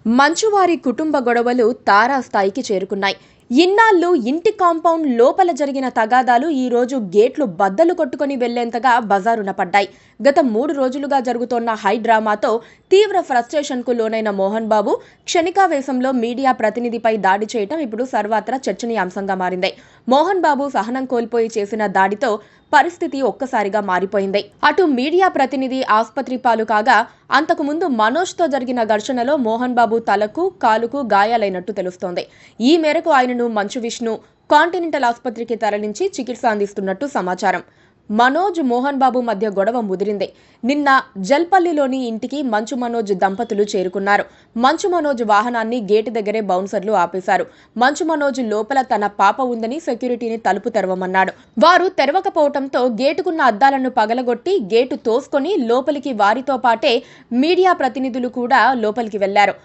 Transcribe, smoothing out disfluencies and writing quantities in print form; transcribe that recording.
మంచువారి కుటుంబ గొడవలు తారాస్థాయికి చేరుకున్నాయి. ఇన్నాళ్లు ఇంటి కాంపౌండ్ లోపల జరిగిన తగాదాలు ఈ రోజు గేట్లు బద్దలు కొట్టుకుని వెళ్లేంతగా బజారున పడ్డాయి. గత 3 రోజులుగా జరుగుతోన్న హై డ్రామాతో తీవ్ర ఫ్రస్ట్రేషన్కు లోనైన మోహన్ బాబు క్షణికావేశంలో మీడియా ప్రతినిధిపై దాడి చేయడం ఇప్పుడు సర్వత్రా చర్చనీయాంశంగా మారింది. మోహన్ బాబు సహనం కోల్పోయి చేసిన దాడితో పరిస్థితి ఒక్కసారిగా మారిపోయింది. అటు మీడియా ప్రతినిధి ఆస్పత్రి పాలు కాగా, అంతకుముందు మనోజ్తో జరిగిన ఘర్షణలో మోహన్ బాబు తలకు, కాలుకు గాయాలైనట్టు తెలుస్తోంది. ఈ మేరకు ఆయనను మంచు విష్ణు కాంటినెంటల్ ఆస్పత్రికి తరలించి చికిత్స అందిస్తున్నట్టు సమాచారం. మనోజ్, మోహన్ బాబు మధ్య గొడవ ముదిరింది. నిన్న జల్పల్లిలోని ఇంటికి మంచు మనోజ్ దంపతులు చేరుకున్నారు. మంచు మనోజ్ వాహనాన్ని గేటు దగ్గరే బౌన్సర్లు ఆపేశారు. మంచు మనోజ్ లోపల తన పాప ఉందని సెక్యూరిటీని తలుపు తెరవమన్నాడు. వారు తెరవకపోవడంతో గేటుకున్న అద్దాలను పగలగొట్టి గేటు తోసుకొని లోపలికి వారితో పాటే మీడియా ప్రతినిధులు కూడా లోపలికి వెళ్లారు.